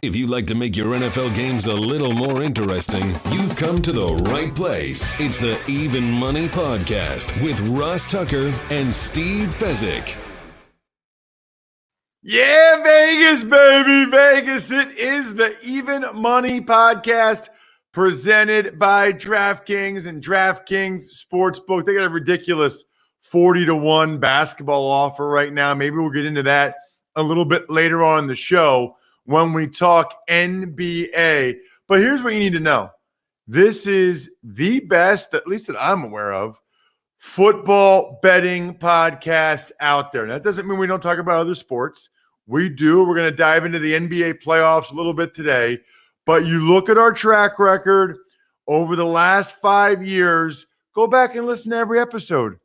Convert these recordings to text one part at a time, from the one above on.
If you'd like to make your NFL games a little more interesting, you've come to the right place. It's the Even Money Podcast with Ross Tucker and Steve Fezzik. Yeah, Vegas, baby, Vegas. It is the Even Money Podcast presented by DraftKings and DraftKings Sportsbook. They got a ridiculous 40-1 basketball offer right now. Maybe we'll get into that a little bit later on in the show when we talk NBA. But here's what you need to know. This is the best, at least that I'm aware of, football betting podcast out there. That doesn't mean we don't talk about other sports. We do. We're going to dive into the NBA playoffs a little bit today. But you look at our track record over the last 5 years, go back and listen to every episode.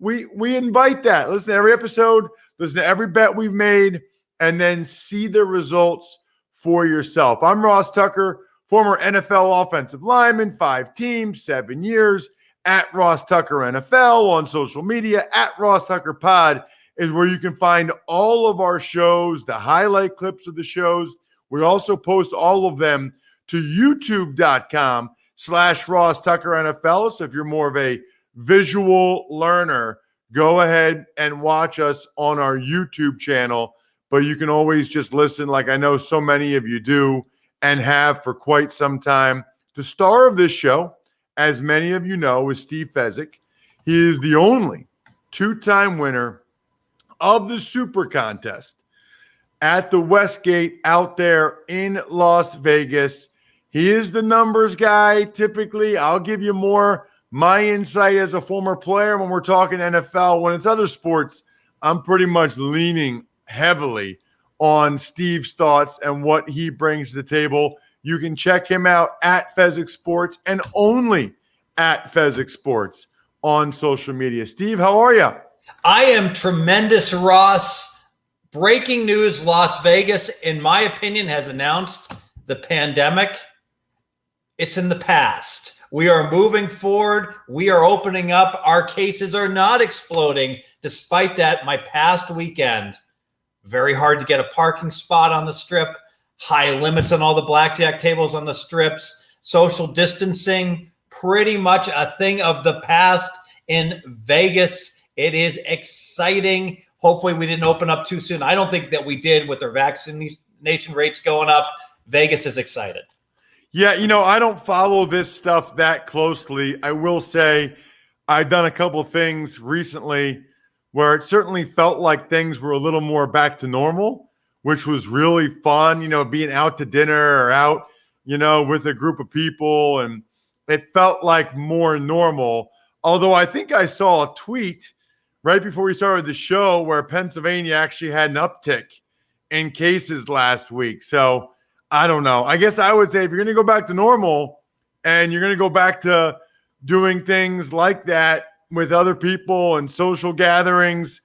We invite that. Listen to every episode, listen to every bet we've made, and then see the results for yourself. I'm Ross Tucker, former NFL offensive lineman, 5 teams, 7 years, at Ross Tucker NFL on social media, at Ross Tucker Pod is where you can find all of our shows, the highlight clips of the shows. We also post all of them to youtube.com/Ross Tucker NFL. So if you're more of a visual learner, go ahead and watch us on our YouTube channel. But you can always just listen like I know so many of you do and have for quite some time. The star of this show, as many of you know, is Steve Fezzik. He is the only 2-time winner of the Super Contest at the Westgate out there in Las Vegas. He is the numbers guy. Typically, I'll give you more my insight as a former player when we're talking NFL. When it's other sports, I'm pretty much leaning heavily on Steve's thoughts and what he brings to the table. You can check him out at Fesic Sports and only at Fesic Sports on social media. Steve, how are you? I am tremendous, Ross. Breaking news, Las Vegas, in my opinion, has announced the pandemic. It's in the past. We are moving forward. We are opening up. Our cases are not exploding. Despite that, my past weekend, very hard to get a parking spot on the strip, high limits on all the blackjack tables on the strips, social distancing, pretty much a thing of the past in Vegas. It is exciting. Hopefully we didn't open up too soon. I don't think that we did with their vaccination rates going up. Vegas is excited. Yeah, you know, I don't follow this stuff that closely. I will say I've done a couple of things recently where it certainly felt like things were a little more back to normal, which was really fun, you know, being out to dinner or out, you know, with a group of people. And it felt like more normal. Although I think I saw a tweet right before we started the show where Pennsylvania actually had an uptick in cases last week. So I don't know. I guess I would say if you're going to go back to normal and you're going to go back to doing things like that with other people and social gatherings,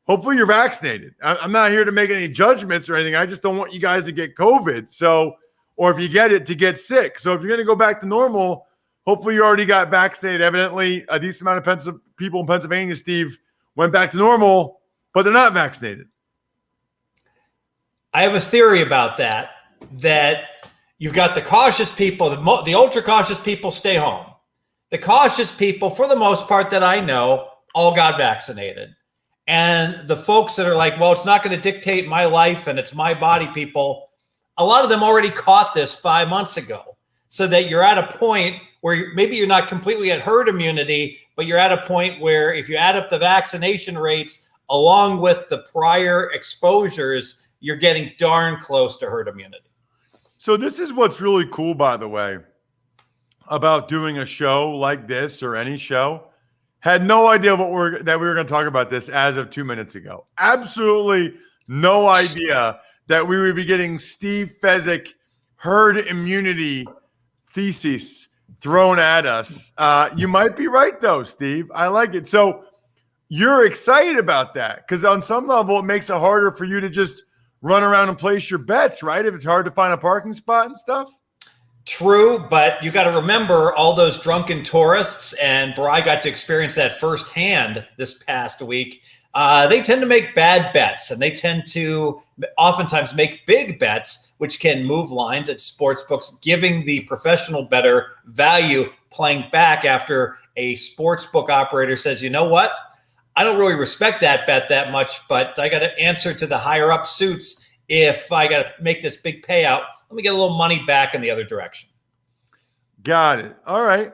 hopefully you're vaccinated. I'm not here to make any judgments or anything. I just don't want you guys to get COVID. So, or if you get it, to get sick. So if you're going to go back to normal, hopefully you already got vaccinated. Evidently, a decent amount of people in Pennsylvania, Steve, went back to normal, but they're not vaccinated. I have a theory about that you've got the cautious people, the ultra cautious people stay home. The cautious people, for the most part that I know, all got vaccinated. And the folks that are like, well, it's not going to dictate my life and it's my body people, a lot of them already caught this 5 months ago. So that you're at a point where maybe you're not completely at herd immunity, but you're at a point where if you add up the vaccination rates along with the prior exposures, you're getting darn close to herd immunity. So this is what's really cool, by the way, about doing a show like this or any show. Had no idea that we were going to talk about this as of 2 minutes ago. Absolutely no idea that we would be getting Steve Fezzik herd immunity thesis thrown at us. You might be right, though, Steve. I like it. So you're excited about that because on some level, it makes it harder for you to just run around and place your bets, right? If it's hard to find a parking spot and stuff. True, but you got to remember all those drunken tourists, and I got to experience that firsthand this past week. They tend to make bad bets, and they tend to oftentimes make big bets, which can move lines at sports books, giving the professional bettor value playing back after a sports book operator says, you know what? I don't really respect that bet that much, but I got to answer to the higher up suits. If I got to make this big payout, let me get a little money back in the other direction. Got it. All right.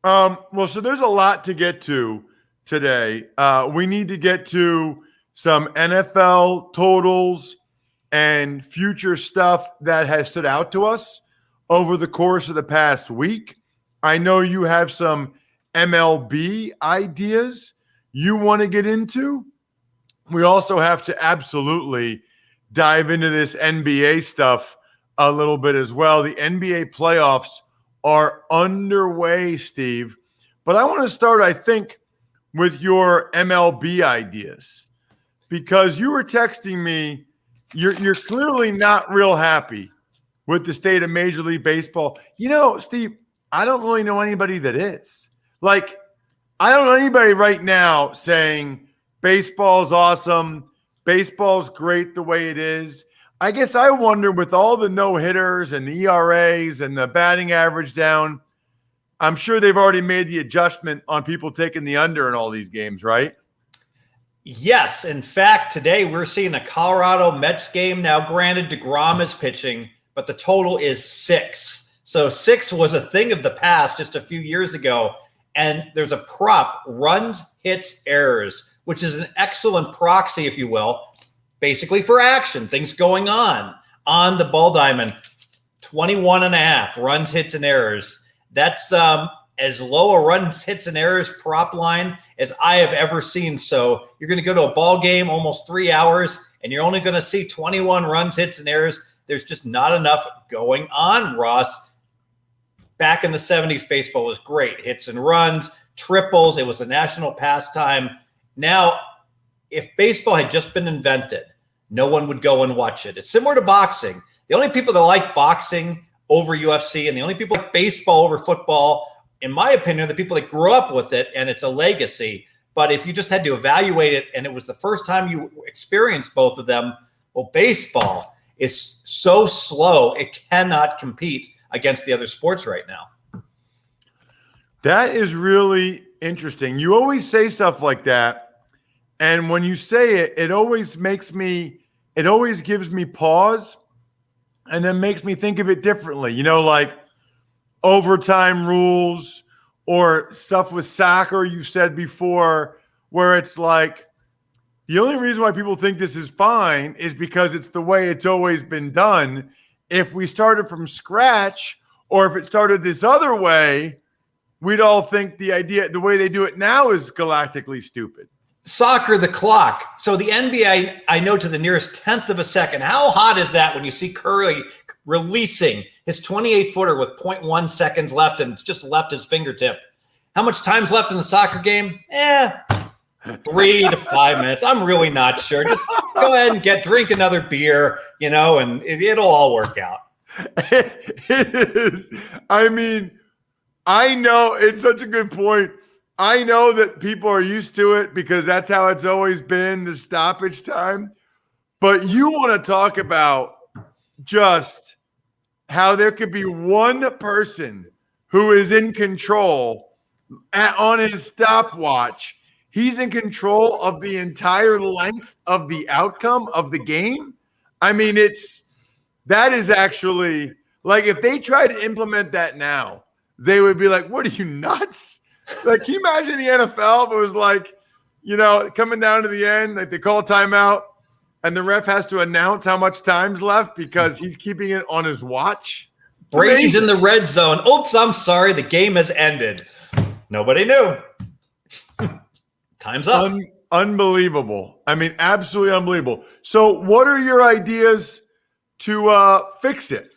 Well, so there's a lot to get to today. We need to get to some NFL totals and future stuff that has stood out to us over the course of the past week. I know you have some MLB ideas you want to get into. We also have to absolutely dive into this NBA stuff a little bit as well. The NBA playoffs are underway, Steve. But I want to start, I think, with your MLB ideas, because you were texting me. You're clearly not real happy with the state of Major League Baseball. You know, Steve, I don't really know anybody that is. Like, I don't know anybody right now saying baseball's awesome, baseball's great the way it is. I guess I wonder, with all the no-hitters and the ERAs and the batting average down, I'm sure they've already made the adjustment on people taking the under in all these games, right? Yes. In fact, today we're seeing a Colorado Mets game. Now, granted, DeGrom is pitching, but the total is 6. So 6 was a thing of the past just a few years ago. And there's a prop, runs, hits, errors, which is an excellent proxy, if you will, basically for action, things going on the ball diamond. 21.5 runs, hits, and errors. That's as low a runs, hits, and errors prop line as I have ever seen. So you're going to go to a ball game almost 3 hours, and you're only going to see 21 runs, hits, and errors. There's just not enough going on, Ross. Back in the 70s, baseball was great. Hits and runs, triples. It was a national pastime. Now, if baseball had just been invented, no one would go and watch it. It's similar to boxing. The only people that like boxing over UFC and the only people like baseball over football, in my opinion, are the people that grew up with it, and it's a legacy. But if you just had to evaluate it and it was the first time you experienced both of them, well, baseball is so slow, it cannot compete against the other sports right now. That is really interesting. You always say stuff like that, and when you say it, it always gives me pause and then makes me think of it differently. You know, like overtime rules or stuff with soccer you've said before, where it's like the only reason why people think this is fine is because it's the way it's always been done. If we started from scratch, or if it started this other way, we'd all think the way they do it now is galactically stupid. Soccer, the clock. So the NBA, I know to the nearest tenth of a second. How hot is that when you see Curry releasing his 28-footer with 0.1 seconds left and it's just left his fingertip? How much time's left in the soccer game? 3 to 5 minutes. I'm really not sure. Just go ahead and drink another beer, and it'll all work out. It is. I mean, I know it's such a good point. I know that people are used to it because that's how it's always been, the stoppage time. But you want to talk about just how there could be one person who is in control on his stopwatch. He's in control of the entire length of the outcome of the game. I mean, that is actually, like, if they tried to implement that now, they would be like, what are you, nuts? Like, can you imagine the NFL if it was like, coming down to the end, like they call a timeout and the ref has to announce how much time's left because he's keeping it on his watch? Brady's in the red zone. Oops, I'm sorry. The game has ended. Nobody knew. Time's up. Unbelievable. I mean, absolutely unbelievable. So what are your ideas to fix it?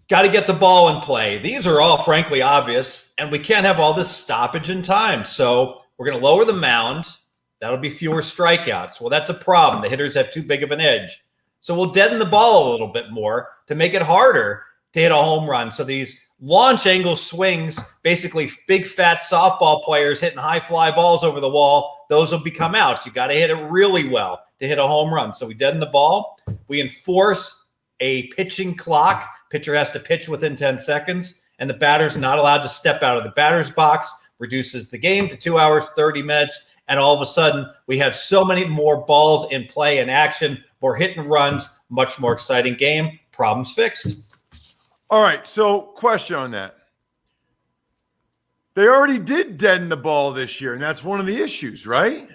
Got to get the ball in play. These are all frankly obvious, and we can't have all this stoppage in time. So we're going to lower the mound. That'll be fewer strikeouts. Well, that's a problem. The hitters have too big of an edge. So we'll deaden the ball a little bit more to make it harder to hit a home run. So these launch angle swings, basically big fat softball players hitting high fly balls over the wall, those will become outs. You got to hit it really well to hit a home run. So we deaden the ball. We enforce a pitching clock. Pitcher has to pitch within 10 seconds, and the batter's not allowed to step out of the batter's box. Reduces the game to 2 hours, 30 minutes. And all of a sudden, we have so many more balls in play and action, more hit and runs, much more exciting game. Problems fixed. All right, so question on that. They already did deaden the ball this year, and that's one of the issues, right?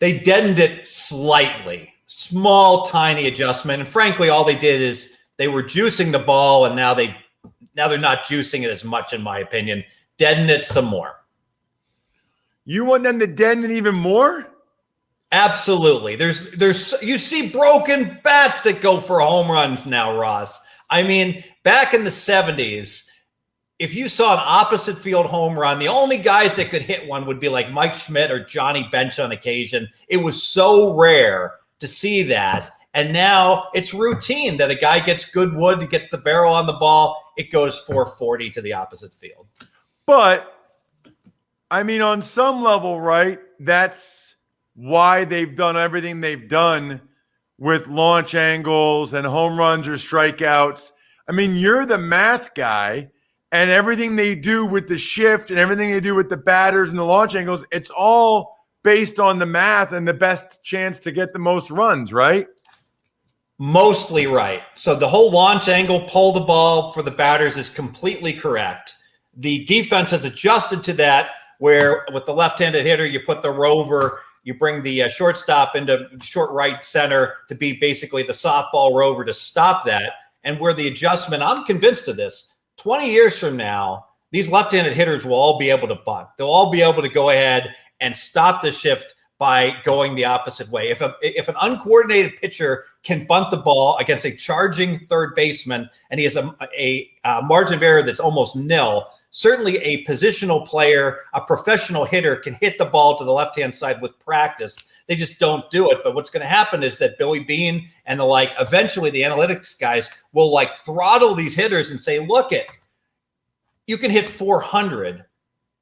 They deadened it slightly. Small, tiny adjustment. And frankly, all they did is they were juicing the ball, and now they're not juicing it as much, in my opinion. Deaden it some more. You want them to deaden it even more? Absolutely. There's you see broken bats that go for home runs now, Ross. I mean, back in the 70s, if you saw an opposite field home run, the only guys that could hit one would be like Mike Schmidt or Johnny Bench on occasion. It was so rare to see that. And now it's routine that a guy gets good wood, he gets the barrel on the ball, it goes 440 to the opposite field. But, I mean, on some level, right, that's why they've done everything they've done with launch angles and home runs or strikeouts. I mean, you're the math guy, and everything they do with the shift and everything they do with the batters and the launch angles, it's all based on the math and the best chance to get the most runs, right? Mostly right. So the whole launch angle, pull the ball for the batters is completely correct. The defense has adjusted to that, where with the left-handed hitter, you put the rover, you bring the shortstop into short right center to be basically the softball rover to stop that. And where the adjustment, I'm convinced of this, 20 years from now, these left-handed hitters will all be able to bunt. They'll all be able to go ahead and stop the shift by going the opposite way. If an uncoordinated pitcher can bunt the ball against a charging third baseman and he has a margin of error that's almost nil, certainly a positional player, a professional hitter can hit the ball to the left-hand side with practice. They just don't do it. But what's going to happen is that Billy Beane and the like, eventually the analytics guys will like throttle these hitters and say, look it, you can hit 400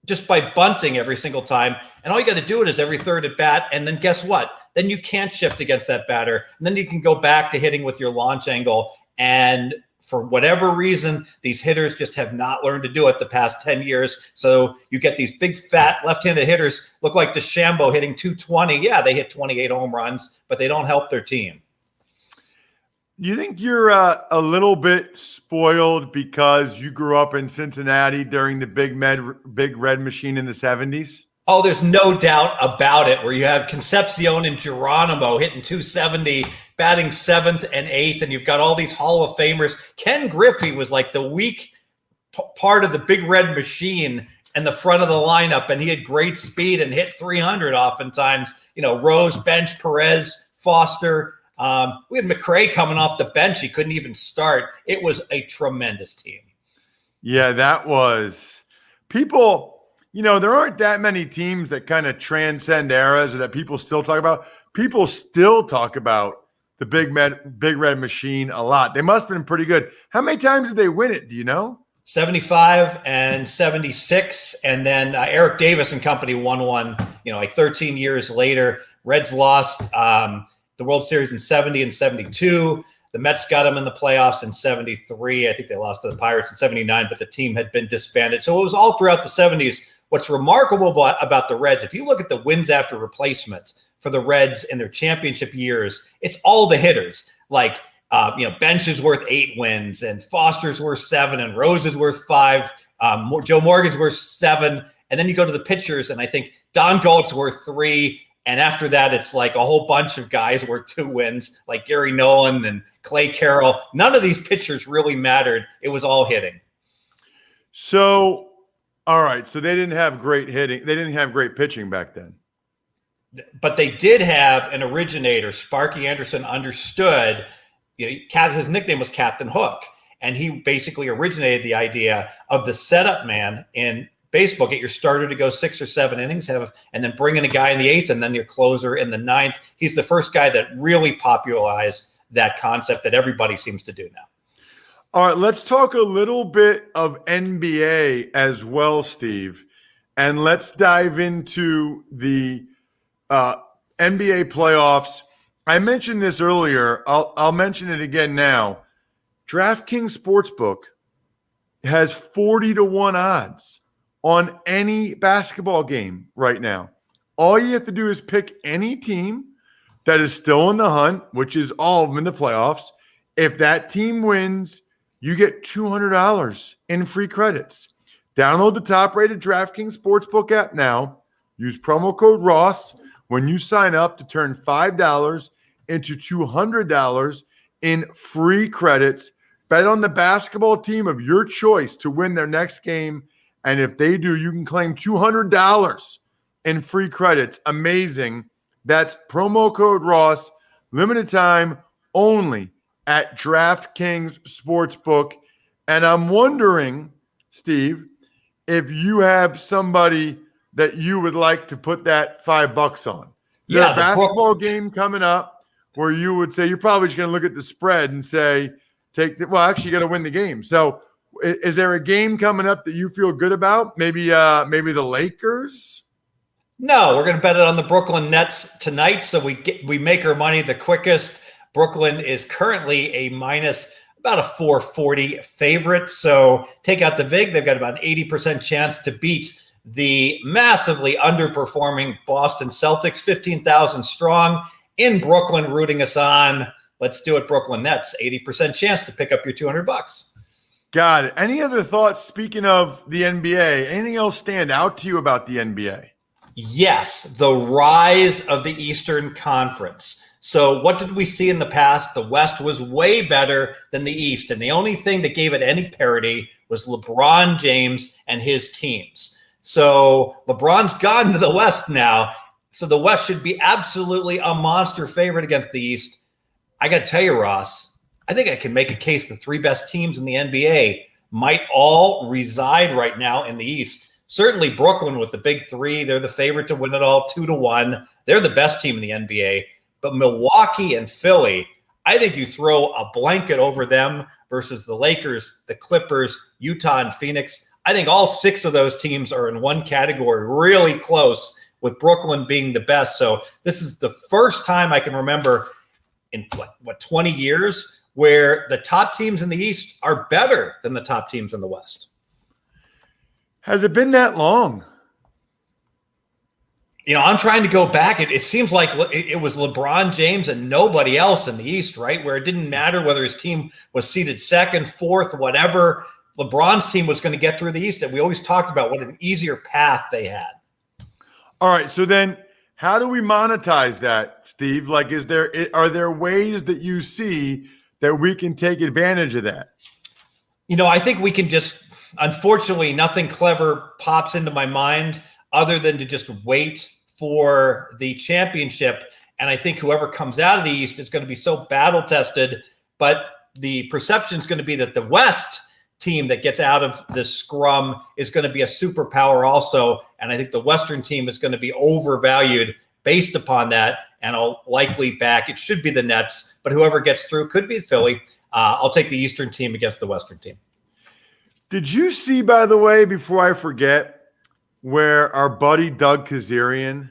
just by bunting every single time. And all you got to do it is every third at bat. And then guess what? Then you can't shift against that batter. And then you can go back to hitting with your launch angle. And for whatever reason, these hitters just have not learned to do it the past 10 years. So you get these big, fat, left-handed hitters look like DeChambeau hitting 220. Yeah, they hit 28 home runs, but they don't help their team. You think you're a little bit spoiled because you grew up in Cincinnati during the Big Red Machine in the 70s? Oh, there's no doubt about it, where you have Concepcion and Geronimo hitting 270, batting 7th and 8th, and you've got all these Hall of Famers. Ken Griffey was like the weak part of the Big Red Machine and the front of the lineup, and he had great speed and hit 300 oftentimes. You know, Rose, Bench, Perez, Foster. We had McRae coming off the bench. He couldn't even start. It was a tremendous team. Yeah, that was people. You know, there aren't that many teams that kind of transcend eras or that people still talk about. People still talk about the Big Red Machine a lot. They must have been pretty good. How many times did they win it? Do you know? 75 and 76. And then Eric Davis and company won one, like 13 years later. Reds lost the World Series in 70 and 72. The Mets got them in the playoffs in 73. I think they lost to the Pirates in 79, but the team had been disbanded. So it was all throughout the 70s. What's remarkable about the Reds, if you look at the wins after replacement for the Reds in their championship years, it's all the hitters. Like, Bench is worth 8 wins, and Foster's worth 7, and Rose is worth 5. Joe Morgan's worth 7. And then you go to the pitchers, and I think Don Gault's worth 3. And after that, it's like a whole bunch of guys worth 2 wins, like Gary Nolan and Clay Carroll. None of these pitchers really mattered. It was all hitting. So, all right. So they didn't have great hitting. They didn't have great pitching back then. But they did have an originator. Sparky Anderson understood. His nickname was Captain Hook. And he basically originated the idea of the setup man in baseball. Get your starter to go 6 or 7 innings, and then bring in a guy in the 8th and then your closer in the 9th. He's the first guy that really popularized that concept that everybody seems to do now. All right, let's talk a little bit of NBA as well, Steve. And let's dive into the NBA playoffs. I mentioned this earlier. I'll mention it again now. DraftKings Sportsbook has 40-1 odds on any basketball game right now. All you have to do is pick any team that is still in the hunt, which is all of them in the playoffs. If that team wins, you get $200 in free credits. Download the top-rated DraftKings Sportsbook app now. Use promo code Ross when you sign up to turn $5 into $200 in free credits. Bet on the basketball team of your choice to win their next game. And if they do, you can claim $200 in free credits. Amazing. That's promo code Ross. Limited time only at DraftKings Sportsbook. And I'm wondering, Steve, if you have somebody that you would like to put that $5 on. Yeah, a basketball game coming up where you would say, you're probably just going to look at the spread and say, actually, you got to win the game. So is there a game coming up that you feel good about? Maybe the Lakers? No, we're going to bet it on the Brooklyn Nets tonight. So we make our money the quickest. Brooklyn is currently a minus about a 440 favorite. So take out the VIG. They've got about an 80% chance to beat the massively underperforming Boston Celtics, 15,000 strong in Brooklyn, rooting us on. Let's do it, Brooklyn Nets. 80% chance to pick up your $200. Got it. Any other thoughts, speaking of the NBA? Anything else stand out to you about the NBA? Yes, the rise of the Eastern Conference. So what did we see in the past? The West was way better than the East. And the only thing that gave it any parity was LeBron James and his teams. So LeBron's gone to the West now. So the West should be absolutely a monster favorite against the East. I got to tell you, Ross, I think I can make a case the three best teams in the NBA might all reside right now in the East. Certainly Brooklyn with the big three. They're the favorite to win it all, 2-1. They're the best team in the NBA. But Milwaukee and Philly, I think you throw a blanket over them versus the Lakers, the Clippers, Utah, and Phoenix. I think all six of those teams are in one category, really close, with Brooklyn being the best. So this is the first time I can remember in 20 years where the top teams in the East are better than the top teams in the West. Has it been that long? I'm trying to go back. It seems like it was LeBron James and nobody else in the East, right? Where it didn't matter whether his team was seeded second, fourth, whatever. LeBron's team was going to get through the East. And we always talked about what an easier path they had. All right. So then how do we monetize that, Steve? Like, are there ways that you see that we can take advantage of that? I think we can unfortunately, nothing clever pops into my mind other than to just wait for the championship. And I think whoever comes out of the East is going to be so battle tested, but the perception is going to be that the West team that gets out of this scrum is going to be a superpower also. And I think the Western team is going to be overvalued based upon that. And I'll likely back, it should be the Nets, but whoever gets through could be Philly. I'll take the Eastern team against the Western team. Did you see, by the way, before I forget, where our buddy Doug Kazarian,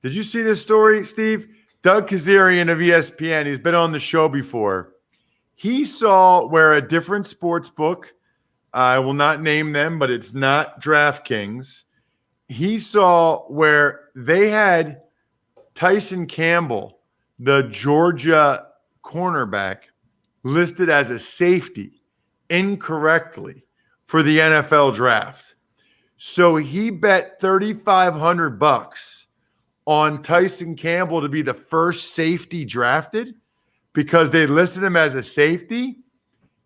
did you see this story, Steve? Doug Kazarian of ESPN, he's been on the show before. He saw where a different sports book, I will not name them, but it's not DraftKings. He saw where they had Tyson Campbell, the Georgia cornerback, listed as a safety incorrectly for the NFL draft. So he bet $3,500 on Tyson Campbell to be the first safety drafted because they listed him as a safety.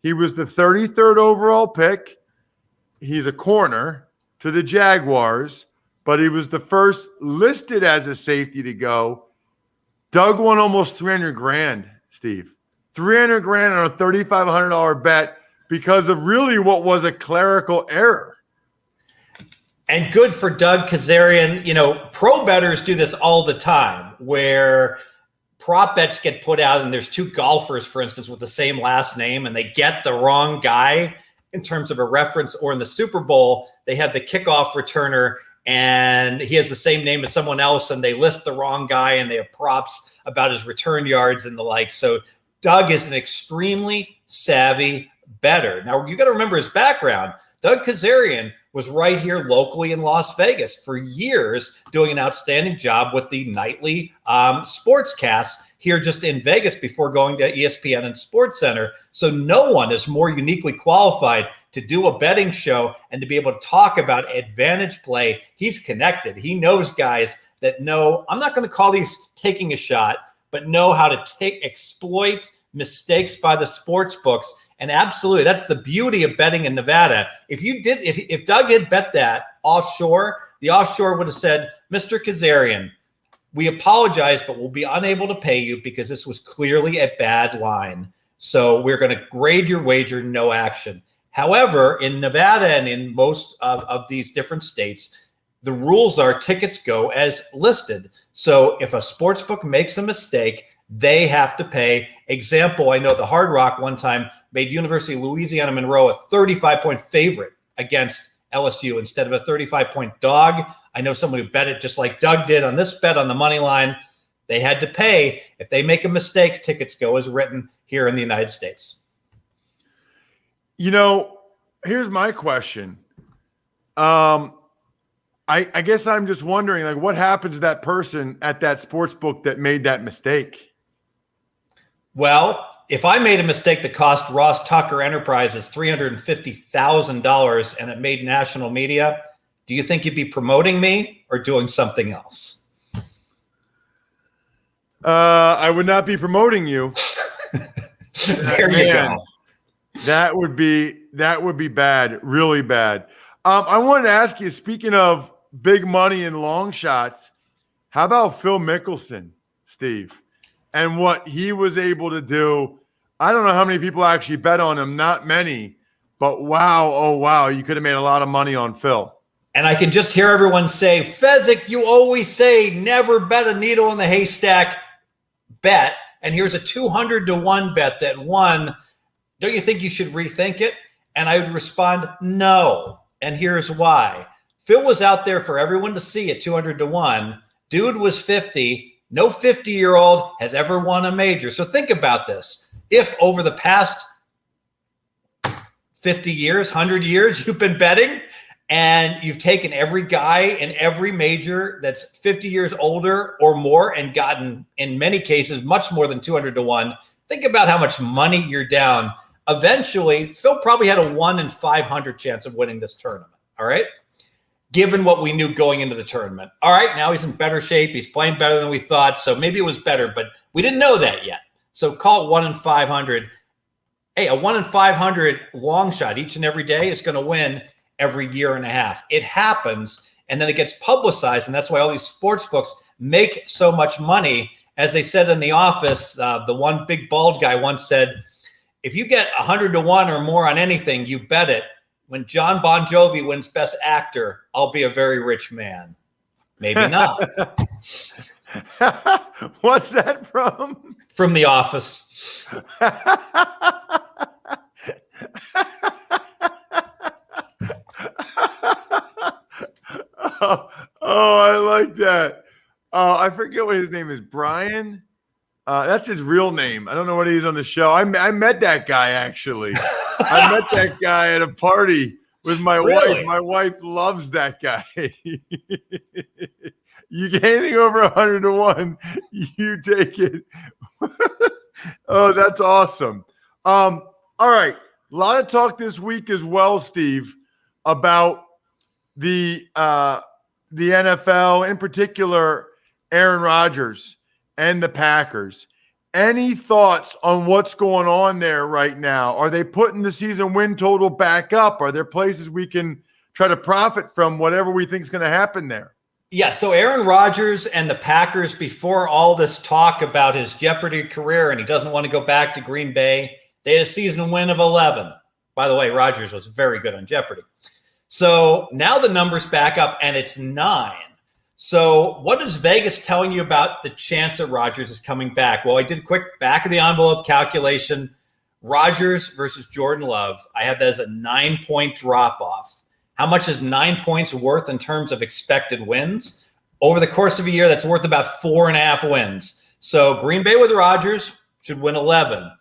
He was the 33rd overall pick. He's a corner to the Jaguars, but he was the first listed as a safety to go. Doug won almost $300,000, Steve. $300,000 on a $3,500 bet because of really what was a clerical error. And good for Doug Kazarian. Pro bettors do this all the time where prop bets get put out and there's two golfers, for instance, with the same last name, and they get the wrong guy in terms of a reference, or in the Super Bowl, they have the kickoff returner and he has the same name as someone else and they list the wrong guy and they have props about his return yards and the like. So Doug is an extremely savvy bettor. Now, you got to remember his background. Doug Kazarian was right here locally in Las Vegas for years, doing an outstanding job with the nightly sportscasts here just in Vegas before going to ESPN and SportsCenter. So no one is more uniquely qualified to do a betting show and to be able to talk about advantage play. He's connected. He knows guys that know, I'm not going to call these taking a shot, but know how to exploit mistakes by the sports books. And absolutely, that's the beauty of betting in Nevada. If Doug had bet that offshore, the offshore would have said, Mr. Kazarian, we apologize, but we'll be unable to pay you because this was clearly a bad line. So we're going to grade your wager, no action. However, in Nevada and in most of these different states, the rules are tickets go as listed. So if a sportsbook makes a mistake, they have to pay. Example, I know the Hard Rock one time made University of Louisiana Monroe a 35-point favorite against LSU instead of a 35-point dog. I know someone who bet it just like Doug did on this bet on the money line. They had to pay. If they make a mistake, tickets go as written here in the United States. You know, here's my question. I guess I'm just wondering, like, what happens to that person at that sports book that made that mistake? Well, if I made a mistake that cost Ross Tucker Enterprises $350,000 and it made national media, do you think you'd be promoting me or doing something else? I would not be promoting you. There you go. That would be bad, really bad. I wanted to ask you, speaking of big money and long shots, how about Phil Mickelson, Steve, and what he was able to do? I don't know how many people actually bet on him, not many, but wow, oh wow, you could have made a lot of money on Phil. And I can just hear everyone say, Fezzik, you always say never bet a needle in the haystack bet. And here's a 200-1 bet that won. Don't you think you should rethink it? And I would respond, no. And here's why. Phil was out there for everyone to see at 200-1. Dude was 50. No 50-year-old has ever won a major. So think about this. If over the past 50 years, 100 years, you've been betting and you've taken every guy in every major that's 50 years older or more and gotten, in many cases, much more than 200-1, think about how much money you're down. Eventually, Phil probably had a 1 in 500 chance of winning this tournament, all right? Given what we knew going into the tournament. All right, now he's in better shape. He's playing better than we thought, so maybe it was better, but we didn't know that yet. So call it 1 in 500. Hey, a 1 in 500 long shot each and every day is going to win every year and a half. It happens, and then it gets publicized, and that's why all these sports books make so much money. As they said in The Office, the one big bald guy once said, if you get 100-1 or more on anything, you bet it. When John Bon Jovi wins Best Actor, I'll be a very rich man. Maybe not. What's that from? From The Office. Oh, I like that. I forget what his name is. Brian? That's his real name. I don't know what he is on the show. I met that guy, actually. I met that guy at a party with my wife. My wife loves that guy. You get anything over 100-1, you take it. Oh, that's awesome. All right. A lot of talk this week as well, Steve, about the NFL, in particular, Aaron Rodgers and the Packers. Any thoughts on what's going on there right now? Are they putting the season win total back up? Are there places we can try to profit from whatever we think is going to happen there? Yeah, so Aaron Rodgers and the Packers, before all this talk about his Jeopardy career and he doesn't want to go back to Green Bay, they had a season win of 11. By the way, Rodgers was very good on Jeopardy. So now the number's back up and it's 9. So what is Vegas telling you about the chance that Rodgers is coming back? Well, I did a quick back of the envelope calculation. Rodgers versus Jordan Love, I have that as a 9-point drop-off. How much is 9 points worth in terms of expected wins? Over the course of a year, that's worth about 4.5 wins. So Green Bay with Rodgers should win 11.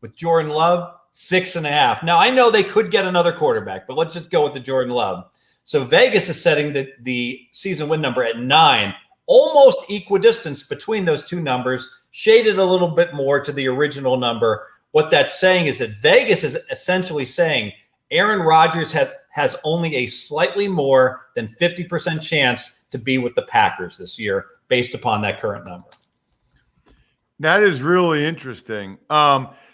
With Jordan Love, 6.5. Now, I know they could get another quarterback, but let's just go with the Jordan Love. So Vegas is setting the season win number at 9, almost equidistant between those two numbers, shaded a little bit more to the original number. What that's saying is that Vegas is essentially saying Aaron Rodgers has only a slightly more than 50% chance to be with the Packers this year based upon that current number. That is really interesting.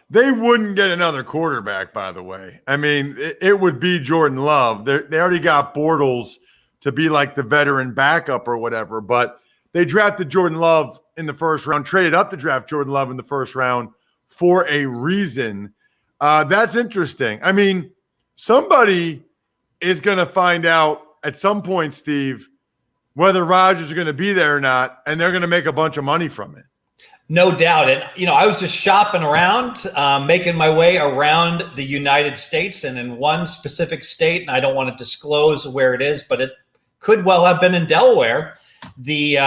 They wouldn't get another quarterback, by the way. I mean, it would be Jordan Love. They already got Bortles to be like the veteran backup or whatever, but they drafted Jordan Love in the first round, traded up to draft Jordan Love in the first round for a reason. That's interesting. I mean, somebody is going to find out at some point, Steve, whether Rodgers is going to be there or not, and they're going to make a bunch of money from it. No doubt. And, I was just shopping around, making my way around the United States and in one specific state, and I don't want to disclose where it is, but it could well have been in Delaware. The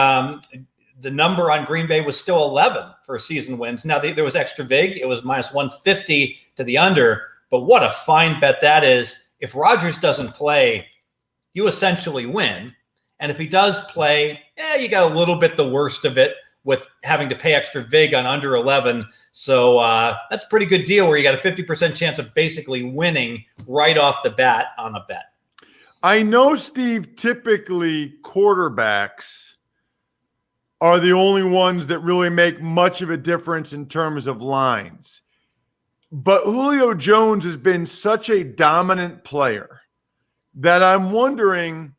number on Green Bay was still 11 for season wins. Now, there was extra vig. It was minus 150 to the under. But what a fine bet that is. If Rodgers doesn't play, you essentially win. And if he does play, you got a little bit the worst of it with having to pay extra vig on under 11. So that's a pretty good deal where you got a 50% chance of basically winning right off the bat on a bet. I know, Steve, typically quarterbacks are the only ones that really make much of a difference in terms of lines. But Julio Jones has been such a dominant player that I'm wondering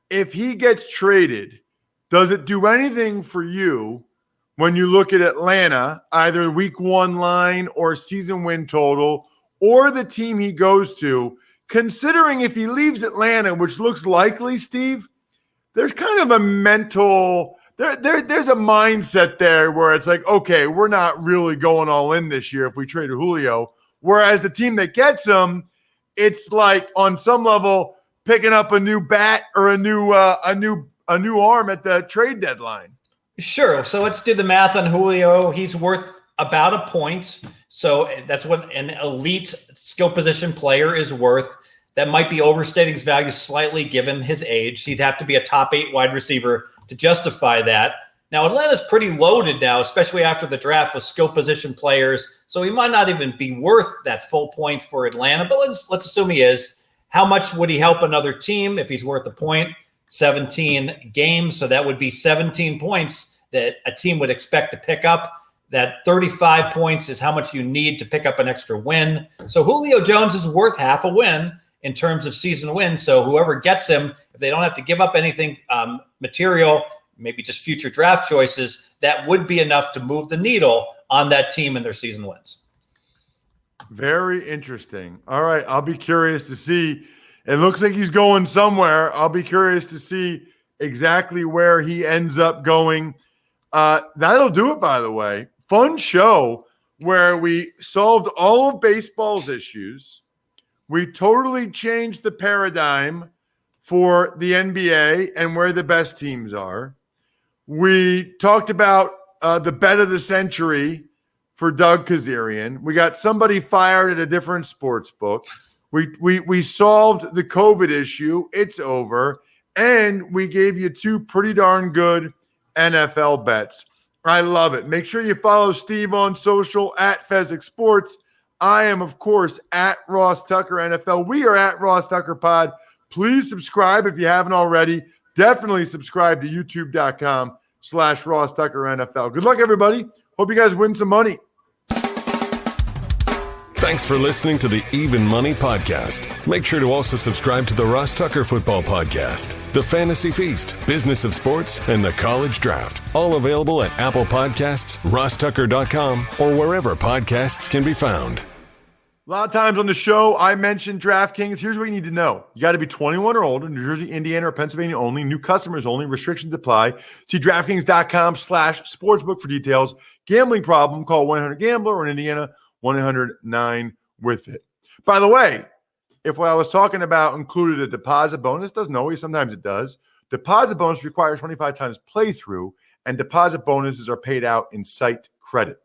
if he gets traded, does it do anything for you when you look at Atlanta, either week 1 line or season win total, or the team he goes to, considering if he leaves Atlanta, which looks likely, Steve, there's kind of a mental – There's a mindset there where it's like, okay, we're not really going all in this year if we trade Julio. Whereas the team that gets him, it's like on some level picking up a new bat or a new arm at the trade deadline. Sure. So let's do the math on Julio. He's worth about a point. So that's what an elite skill position player is worth. That might be overstating his value slightly given his age. He'd have to be a top 8 wide receiver to justify that. Now, Atlanta's pretty loaded now, especially after the draft with skill position players. So he might not even be worth that full point for Atlanta, but let's assume he is. How much would he help another team if he's worth a point? 17 games. So that would be 17 points that a team would expect to pick up. That 35 points is how much you need to pick up an extra win. So Julio Jones is worth half a win in terms of season wins. So whoever gets him, if they don't have to give up anything material, maybe just future draft choices, that would be enough to move the needle on that team and their season wins. Very interesting. All right, I'll be curious to see. It looks like he's going somewhere. I'll be curious to see exactly where he ends up going. That'll do it, by the way. Fun show where we solved all of baseball's issues. We totally changed the paradigm for the NBA and where the best teams are. We talked about the bet of the century for Doug Kazarian. We got somebody fired at a different sports book. We solved the COVID issue. It's over. And we gave you 2 pretty darn good NFL bets. I love it. Make sure you follow Steve on social at Fesic Sports. I am, of course, at Ross Tucker NFL. We are at Ross Tucker Pod. Please subscribe if you haven't already. Definitely subscribe to youtube.com/Ross Tucker NFL. Good luck, everybody. Hope you guys win some money. Thanks for listening to the Even Money Podcast. Make sure to also subscribe to the Ross Tucker Football Podcast, the Fantasy Feast, Business of Sports, and the College Draft. All available at Apple Podcasts, rosstucker.com, or wherever podcasts can be found. A lot of times on the show, I mentioned DraftKings. Here's what you need to know. You got to be 21 or older, New Jersey, Indiana, or Pennsylvania only. New customers only. Restrictions apply. See DraftKings.com/sportsbook for details. Gambling problem, call 1-800-GAMBLER, or in Indiana, 1-800-9-WITH-IT. By the way, if what I was talking about included a deposit bonus, doesn't always, sometimes it does. Deposit bonus requires 25 times playthrough, and deposit bonuses are paid out in site credit.